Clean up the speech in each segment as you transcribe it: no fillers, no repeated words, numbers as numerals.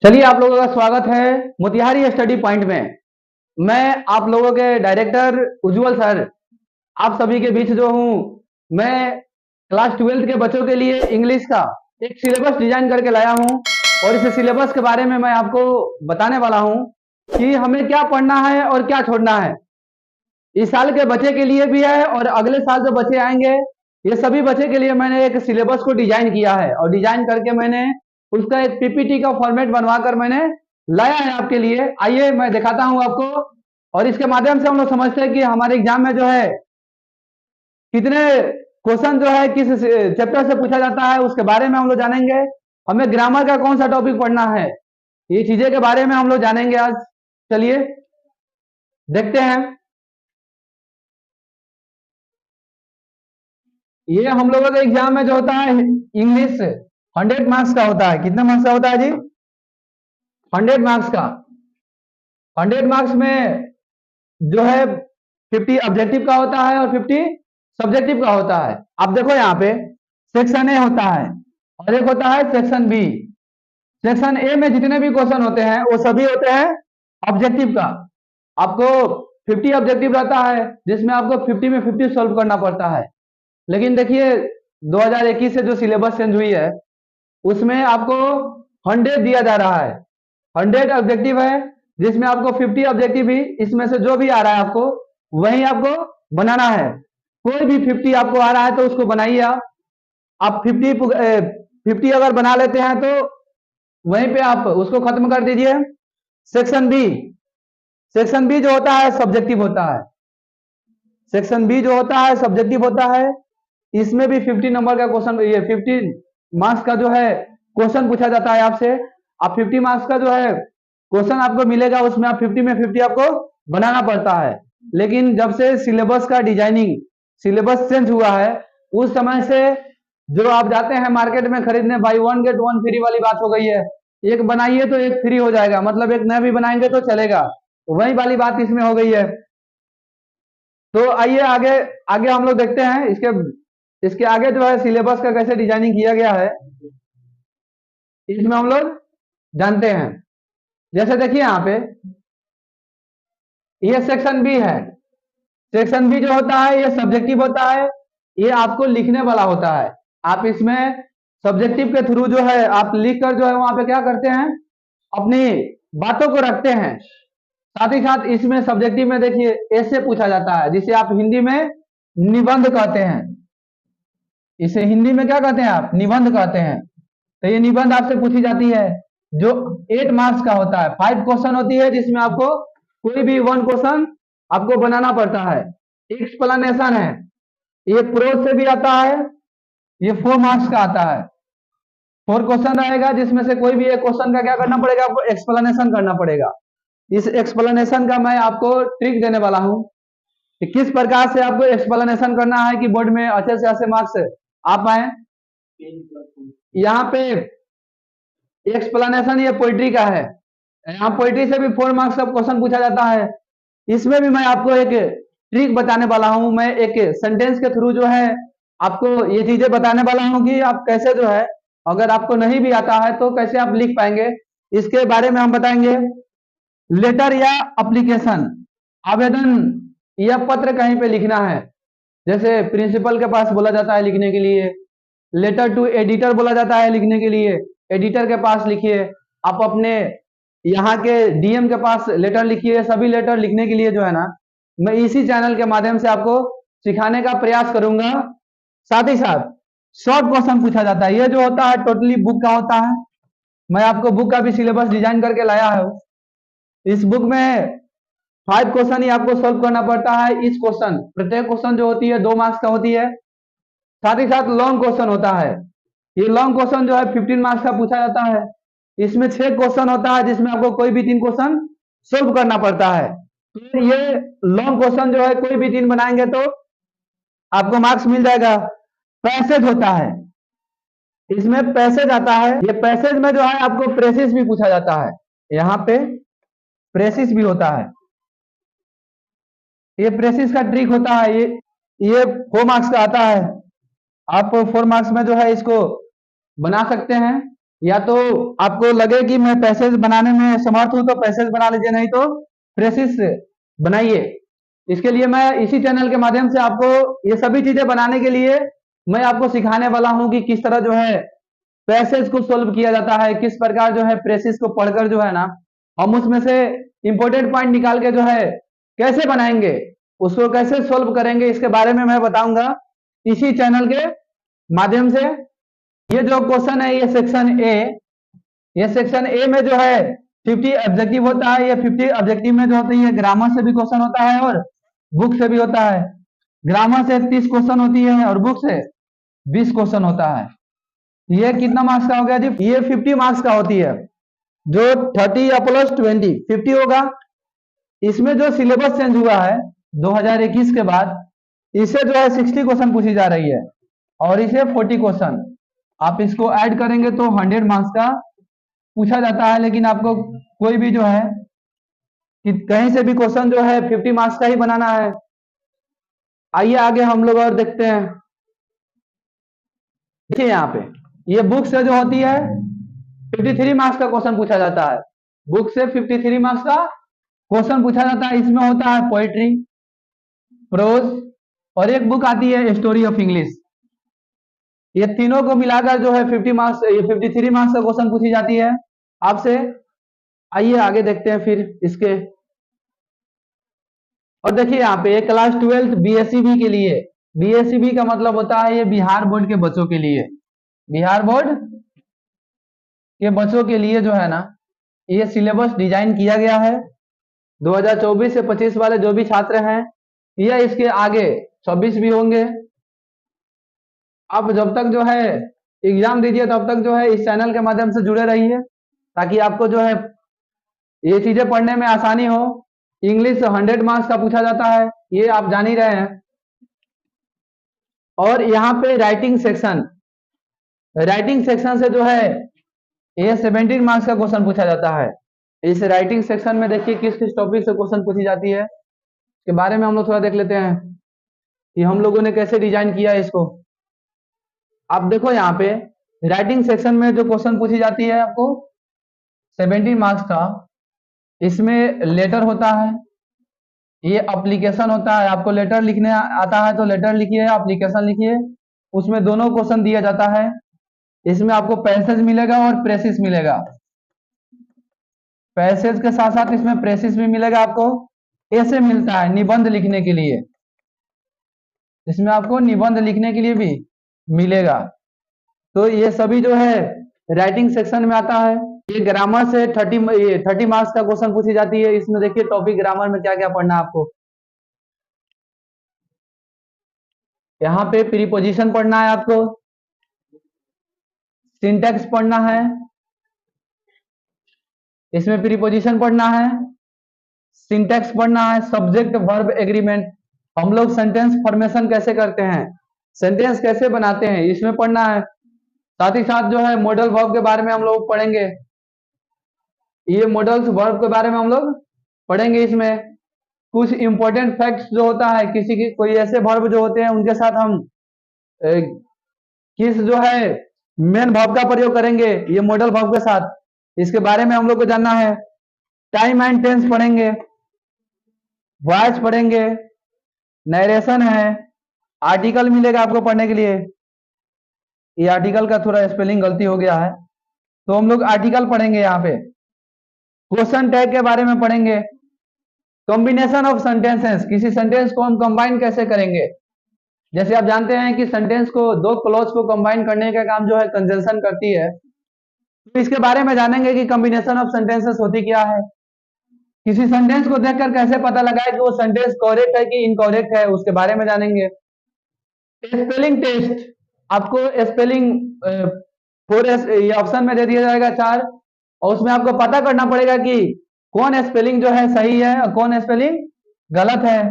चलिए, आप लोगों का स्वागत है मोतिहारी स्टडी पॉइंट में। मैं आप लोगों के डायरेक्टर उज्जवल सर, आप सभी के बीच जो हूँ, मैं क्लास 12 के बच्चों के लिए इंग्लिश का एक सिलेबस डिजाइन करके लाया हूँ। और इस सिलेबस के बारे में मैं आपको बताने वाला हूँ कि हमें क्या पढ़ना है और क्या छोड़ना है। इस साल के बच्चे के लिए भी है और अगले साल जो बच्चे आएंगे, ये सभी बच्चे के लिए मैंने एक सिलेबस को डिजाइन किया है। और डिजाइन करके मैंने उसका एक पीपीटी का फॉर्मेट बनवाकर मैंने लाया है आपके लिए। आइए मैं दिखाता हूं आपको, और इसके माध्यम से हम लोग समझते हैं कि हमारे एग्जाम में जो है कितने क्वेश्चन जो है किस चैप्टर से पूछा जाता है, उसके बारे में हम लोग जानेंगे। हमें ग्रामर का कौन सा टॉपिक पढ़ना है, ये चीजें के बारे में हम लोग जानेंगे आज। चलिए देखते हैं। ये हम लोगों के एग्जाम में जो होता है इंग्लिश 100 मार्क्स का होता है। कितने मार्क्स का होता है जी? 100 मार्क्स का। 100 मार्क्स में जो है 50 ऑब्जेक्टिव का होता है और 50 सब्जेक्टिव का होता है। आप देखो यहाँ पे सेक्शन ए होता है और एक होता है सेक्शन बी। सेक्शन ए में जितने भी क्वेश्चन होते हैं वो सभी होते हैं ऑब्जेक्टिव का। आपको 50 ऑब्जेक्टिव रहता है, जिसमें आपको 50 में 50 सॉल्व करना पड़ता है। लेकिन देखिए 2021 से जो सिलेबस चेंज हुई है, उसमें आपको 100 दिया जा रहा है। 100 ऑब्जेक्टिव है, जिसमें आपको 50 ऑब्जेक्टिव ही, इसमें से जो भी आ रहा है आपको वही आपको बनाना है। कोई भी 50 आपको आ रहा है तो उसको बनाइए। आप 50 अगर बना लेते हैं तो वहीं पे आप उसको खत्म कर दीजिए। सेक्शन बी, सेक्शन बी जो होता है सब्जेक्टिव होता है। सेक्शन बी जो होता है सब्जेक्टिव होता है। इसमें भी 50 नंबर का क्वेश्चन, ये 50 मार्क्स का जो है क्वेश्चन पूछा जाता है आपसे। आप 50 मार्क्स का जो है क्वेश्चन आपको मिलेगा, उसमें आप 50 में 50 आपको बनाना पड़ता है। लेकिन जब से सिलेबस का डिजाइनिंग, सिलेबस चेंज हुआ है, उस समय से जो आप जाते हैं मार्केट में खरीदने, बाई 1 गेट 1 फ्री वाली बात हो गई है। एक बनाइए तो एक फ्री हो जाएगा, मतलब एक नया भी बनाएंगे तो चलेगा, वही वाली बात इसमें हो गई है। तो आइए आगे आगे हम लोग देखते हैं इसके आगे जो है सिलेबस का कैसे डिजाइनिंग किया गया है, इसमें हम लोग जानते हैं। जैसे देखिए यहाँ पे ये सेक्शन बी है। सेक्शन बी जो होता है ये सब्जेक्टिव होता है। ये आपको लिखने वाला होता है। आप इसमें सब्जेक्टिव के थ्रू जो है आप लिख कर जो है वहां पे क्या करते हैं, अपनी बातों को रखते हैं। साथ ही साथ इसमें सब्जेक्टिव में देखिए ऐसे पूछा जाता है, जिसे आप हिंदी में निबंध कहते हैं। इसे हिंदी में क्या कहते हैं आप? निबंध कहते हैं। तो ये निबंध आपसे पूछी जाती है, जो 8 मार्क्स का होता है। 5 क्वेश्चन होती है, जिसमें आपको कोई भी 1 क्वेश्चन आपको बनाना पड़ता है। एक्सप्लेनेशन है, ये प्रोज से भी आता है, ये 4 मार्क्स का आता है। 4 क्वेश्चन रहेगा, जिसमें से कोई भी एक क्वेश्चन का क्या करना पड़ेगा, आपको एक्सप्लेनेशन करना पड़ेगा। इस एक्सप्लेनेशन का मैं आपको ट्रिक देने वाला हूं कि किस प्रकार से आपको एक्सप्लेनेशन करना है कि बोर्ड में अच्छे से अच्छे मार्क्स आ पाए। यहाँ पे एक्सप्लेनेशन ये पोइट्री का है। यहाँ पोइट्री से भी 4 मार्क्स का क्वेश्चन पूछा जाता है। इसमें भी मैं आपको एक ट्रिक बताने वाला हूं। मैं एक सेंटेंस के थ्रू जो है आपको ये चीजें बताने वाला हूं कि आप कैसे जो है, अगर आपको नहीं भी आता है तो कैसे आप लिख पाएंगे, इसके बारे में हम बताएंगे। लेटर या एप्लीकेशन, आवेदन या पत्र कहीं पे लिखना है, जैसे प्रिंसिपल के पास बोला जाता है लिखने के लिए। लेटर टू एडिटर बोला जाता है लिखने के लिए, एडिटर के पास लिखिए। आप अपने यहाँ के डीएम के पास लेटर लिखिए। सभी लेटर लिखने के लिए जो है ना, मैं इसी चैनल के माध्यम से आपको सिखाने का प्रयास करूंगा। साथ ही साथ शॉर्ट क्वेश्चन पूछा जाता है। ये जो होता है टोटली बुक का होता है। मैं आपको बुक का भी सिलेबस डिजाइन करके लाया है। इस बुक में 5 क्वेश्चन ही आपको सोल्व करना पड़ता है। इस क्वेश्चन, प्रत्येक क्वेश्चन जो होती है 2 मार्क्स का होती है। साथ ही साथ लॉन्ग क्वेश्चन होता है। ये लॉन्ग क्वेश्चन जो है 15 मार्क्स का पूछा जाता है। इसमें 6 क्वेश्चन होता है, जिसमें आपको कोई भी 3 क्वेश्चन सोल्व करना पड़ता है। तो ये लॉन्ग क्वेश्चन जो है कोई भी 3 बनाएंगे तो आपको मार्क्स मिल जाएगा। पैसेज होता है, इसमें पैसेज आता है। ये पैसेज में जो है आपको प्रेसिस भी पूछा जाता है। यहाँ पे प्रेसिस भी होता है। ये प्रेसिस का ट्रिक होता है। ये 4 मार्क्स का आता है। आप 4 मार्क्स में जो है इसको बना सकते हैं। या तो आपको लगे कि मैं पैसेज बनाने में समर्थ हूं तो पैसेज बना लीजिए, नहीं तो फ्रेसिस बनाइए। इसके लिए मैं इसी चैनल के माध्यम से आपको ये सभी चीजें बनाने के लिए मैं आपको सिखाने वाला हूं कि किस तरह जो है पैसेज को सोल्व किया जाता है, किस प्रकार जो है प्रेसिस को पढ़कर जो है ना हम उसमें से इंपॉर्टेंट पॉइंट निकाल के जो है कैसे बनाएंगे, उसको कैसे सोल्व करेंगे, इसके बारे में मैं बताऊंगा इसी चैनल के माध्यम से। ये जो क्वेश्चन है ये सेक्शन ए, ये सेक्शन ए में जो है 50 ऑब्जेक्टिव होता है। ये 50 ऑब्जेक्टिव में जो होती है ग्रामर से भी क्वेश्चन होता है और बुक से भी होता है। ग्रामर से 30 क्वेश्चन होती है और बुक से 20 क्वेश्चन होता है। ये कितना मार्क्स का हो गया जी? ये 50 मार्क्स का होती है, जो 30 या प्लस 20 50 होगा। इसमें जो सिलेबस चेंज हुआ है 2021 के बाद, इसे जो है 60 क्वेश्चन पूछी जा रही है और इसे 40 क्वेश्चन। आप इसको ऐड करेंगे तो 100 मार्क्स का पूछा जाता है। लेकिन आपको कोई भी जो है कि कहीं से भी क्वेश्चन जो है 50 मार्क्स का ही बनाना है। आइए आगे हम लोग और देखते हैं। देखिए यहाँ पे ये बुक से जो होती है 53 मार्क्स का क्वेश्चन पूछा जाता है। बुक से 53 मार्क्स का क्वेश्चन पूछा जाता है। इसमें होता है पोएट्री, प्रोज और एक बुक आती है स्टोरी ऑफ इंग्लिश। ये तीनों को मिलाकर जो है 50 मार्क्स, ये 53 मार्क्स का क्वेश्चन पूछी जाती है आपसे। आइए आगे देखते हैं फिर इसके। और देखिए यहाँ पे क्लास 12 बीएसईबी के लिए, बीएसईबी का मतलब होता है ये बिहार बोर्ड के बच्चों के लिए, बिहार बोर्ड के बच्चों के लिए जो है ना ये सिलेबस डिजाइन किया गया है। 2024 से 25 वाले जो भी छात्र हैं या इसके आगे 26 भी होंगे, आप जब तक जो है एग्जाम दीजिए तब तक जो है इस चैनल के माध्यम से जुड़े रहिए, ताकि आपको जो है ये चीजें पढ़ने में आसानी हो। इंग्लिश 100 मार्क्स का पूछा जाता है, ये आप जान ही रहे हैं। और यहाँ पे राइटिंग सेक्शन, राइटिंग सेक्शन से जो है ये 17 मार्क्स का क्वेश्चन पूछा जाता है। इस राइटिंग सेक्शन में देखिए किस किस टॉपिक से क्वेश्चन पूछी जाती है, इसके बारे में हम लोग थोड़ा देख लेते हैं कि हम लोगों ने कैसे डिजाइन किया है इसको। आप देखो यहाँ पे राइटिंग सेक्शन में जो क्वेश्चन पूछी जाती है आपको 17 मार्क्स का, इसमें लेटर होता है, ये एप्लीकेशन होता है। आपको लेटर लिखने आता है तो लेटर लिखिए, एप्लीकेशन लिखिए, उसमें दोनों क्वेश्चन दिया जाता है। इसमें आपको पैसेज मिलेगा और प्रेसिस मिलेगा, पैसेज के साथ साथ इसमें प्रेसिस भी मिलेगा। आपको ऐसे मिलता है निबंध लिखने के लिए, इसमें आपको निबंध लिखने के लिए भी मिलेगा। तो ये सभी जो है राइटिंग सेक्शन में आता है। ये ग्रामर से 30 मार्क्स का क्वेश्चन पूछी जाती है। इसमें देखिए टॉपिक ग्रामर में क्या क्या पढ़ना है आपको। यहाँ पे प्रीपोजिशन पढ़ना है आपको, सिंटैक्स पढ़ना है, इसमें प्रीपोजिशन पढ़ना है, सिंटैक्स पढ़ना है, सब्जेक्ट वर्ब एग्रीमेंट, हम लोग सेंटेंस फॉर्मेशन कैसे करते हैं, सेंटेंस कैसे बनाते हैं, इसमें पढ़ना है। साथ ही साथ जो है मॉडल वर्ब के बारे में हम लोग पढ़ेंगे, ये मॉडल्स वर्ब के बारे में हम लोग पढ़ेंगे। इसमें कुछ इंपॉर्टेंट फैक्ट्स जो होता है, किसी की कोई ऐसे वर्ब जो होते हैं उनके साथ हम किस जो है मेन वर्ब का प्रयोग करेंगे, ये मॉडल वर्ब के साथ, इसके बारे में हम लोग को जानना है। टाइम एंड टेंस पढ़ेंगे, वॉइस पढ़ेंगे, नरेशन है, आर्टिकल मिलेगा आपको पढ़ने के लिए। ये आर्टिकल का थोड़ा स्पेलिंग गलती हो गया है, तो हम लोग आर्टिकल पढ़ेंगे। यहाँ पे क्वेश्चन टैग के बारे में पढ़ेंगे, कॉम्बिनेशन ऑफ सेंटेंसेस, किसी सेंटेंस को हम कंबाइन कैसे करेंगे। जैसे आप जानते हैं कि सेंटेंस को, दो क्लॉज को कंबाइन करने का काम जो है कंजंक्शन करती है, तो इसके बारे में जानेंगे कि कॉम्बिनेशन ऑफ सेंटेंसेस होती क्या है। किसी सेंटेंस को देखकर कैसे पता लगाए कि वो सेंटेंस करेक्ट है कि इनकरेक्ट है, उसके बारे में जानेंगे। स्पेलिंग टेस्ट, आपको स्पेलिंग 4 ये ऑप्शन में दे दिया जाएगा 4, और उसमें आपको पता करना पड़ेगा कि कौन स्पेलिंग जो है सही है और कौन स्पेलिंग गलत है।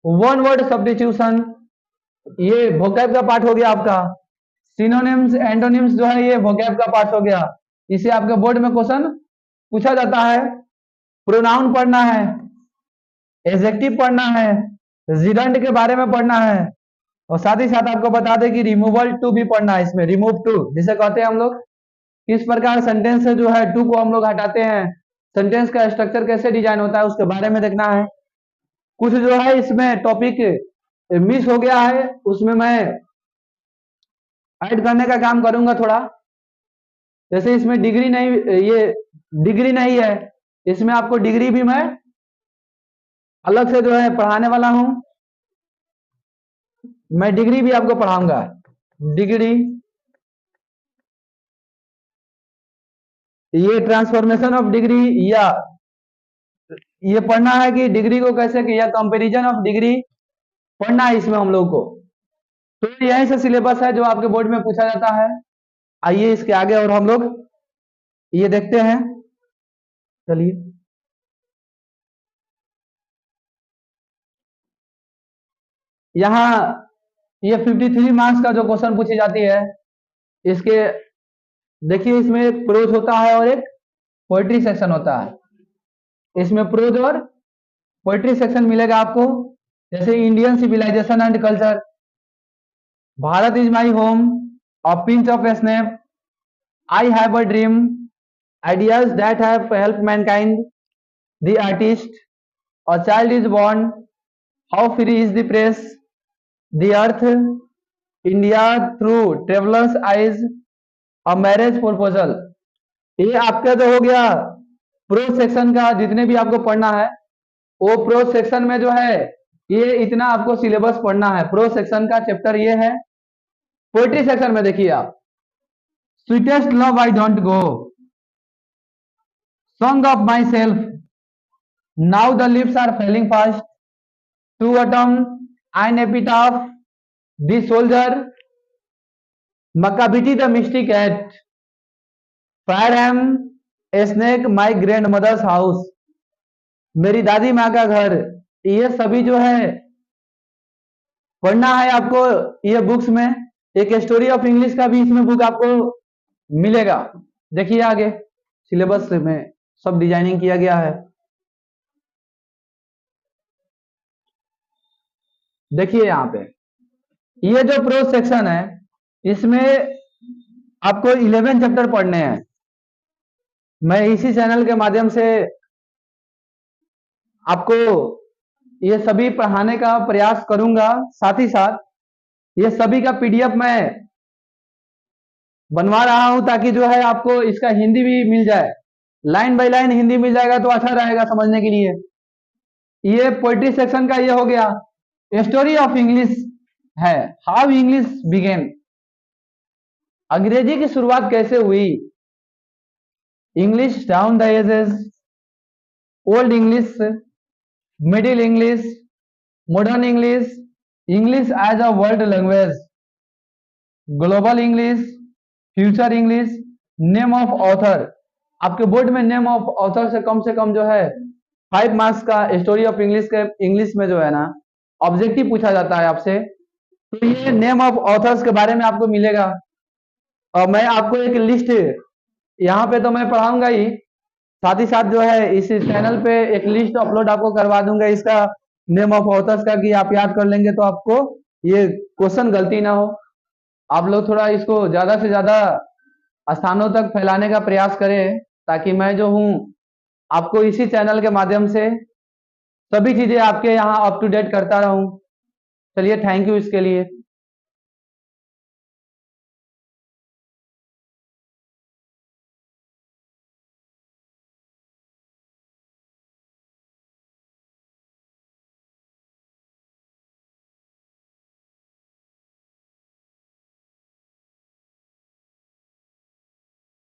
वन वर्ड सब्स्टिट्यूशन, ये वोकैब का पार्ट हो गया आपका। सिनोनिम्स एंटोनिम्स जो है ये वोकैब का पार्ट हो गया, इसे आपके बोर्ड में क्वेश्चन पूछा जाता है। प्रोनाउन पढ़ना है, एडजेक्टिव पढ़ना है, जिरंड के बारे में पढ़ना है, और साथ ही साथ आपको बता दें कि रिमूवल टू भी पढ़ना है। इसमें रिमूव टू जिसे कहते हैं हम लोग, किस प्रकार सेंटेंस से जो है टू को हम लोग हटाते हैं, सेंटेंस का स्ट्रक्चर कैसे डिजाइन होता है उसके बारे में देखना है। कुछ जो है इसमें टॉपिक मिस हो गया है, उसमें मैं ऐड करने का काम करूंगा थोड़ा। जैसे इसमें डिग्री नहीं, ये डिग्री नहीं है, इसमें आपको डिग्री भी मैं अलग से जो है पढ़ाने वाला हूं। मैं डिग्री भी आपको पढ़ाऊंगा, डिग्री, ये ट्रांसफॉर्मेशन ऑफ डिग्री, या ये पढ़ना है कि डिग्री को कैसे किया, कंपैरिजन ऑफ डिग्री पढ़ना है इसमें हम लोग को। तो यही से सिलेबस है जो आपके बोर्ड में पूछा जाता है। आइए इसके आगे और हम लोग ये देखते हैं। चलिए, यहाँ ये 53 मार्क्स का जो क्वेश्चन पूछी जाती है, इसके देखिए इसमें एक प्रोज होता है और एक पोएट्री सेक्शन होता है। इसमें प्रोज और पोएट्री सेक्शन मिलेगा आपको। जैसे Indian civilization and culture, Bharat is my home, a pinch of snap, I have a dream, ideas that have help mankind, the artist, a child is born, how free is the press, the earth, India through travellers eyes, a marriage proposal. ये आपका तो हो गया pros section का, जितने भी आपको पढ़ना है वो प्रोज सेक्शन में जो है ये इतना आपको सिलेबस पढ़ना है। प्रोज सेक्शन का चैप्टर ये है। पोएट्री सेक्शन में देखिए आप, sweetest love I don't go, song of my self, now the lips are falling fast, to autumn, an epitaph, the soldier, Macavity the mystic at, fire hymn, a snake, my grandmother's house, मेरी दादी माँ का घर। ये सभी जो है पढ़ना है आपको ये बुक्स में। एक स्टोरी ऑफ इंग्लिश का भी इसमें बुक आपको मिलेगा। देखिए आगे सिलेबस में सब डिजाइनिंग किया गया है। देखिए यहाँ पे ये जो प्रोज सेक्शन है इसमें आपको 11 चैप्टर पढ़ने हैं। मैं इसी चैनल के माध्यम से आपको ये सभी पढ़ाने का प्रयास करूंगा। साथ ही साथ ये सभी का पीडीएफ मैं बनवा रहा हूं ताकि जो है आपको इसका हिंदी भी मिल जाए, लाइन बाय लाइन हिंदी मिल जाएगा तो अच्छा रहेगा समझने के लिए। ये पोएट्री सेक्शन का ये हो गया। स्टोरी ऑफ इंग्लिश है, हाउ इंग्लिश बिगेन, अंग्रेजी की शुरुआत कैसे हुई, English down the ages, old English, middle English, modern English, English as a world language, global English, future English, name of author. आपके बोर्ड में नेम ऑफ ऑथर से come जो है 5 मार्क्स का स्टोरी ऑफ इंग्लिश के English में जो है ना ऑब्जेक्टिव पूछा जाता है आपसे। तो ये नेम ऑफ ऑथर्स के बारे में आपको मिलेगा। और मैं आपको एक लिस्ट यहाँ पे तो मैं पढ़ाऊंगा ही, साथ ही साथ जो है इस चैनल पे एक लिस्ट अपलोड आपको करवा दूंगा इसका, नेम ऑफ ऑथर्स का, कि आप याद कर लेंगे तो आपको ये क्वेश्चन गलती ना हो। आप लोग थोड़ा इसको ज्यादा से ज्यादा स्थानों तक फैलाने का प्रयास करें ताकि मैं जो हूँ आपको इसी चैनल के माध्यम से सभी चीजें आपके यहाँ अप टू डेट करता रहूं। चलिए, थैंक यू इसके लिए।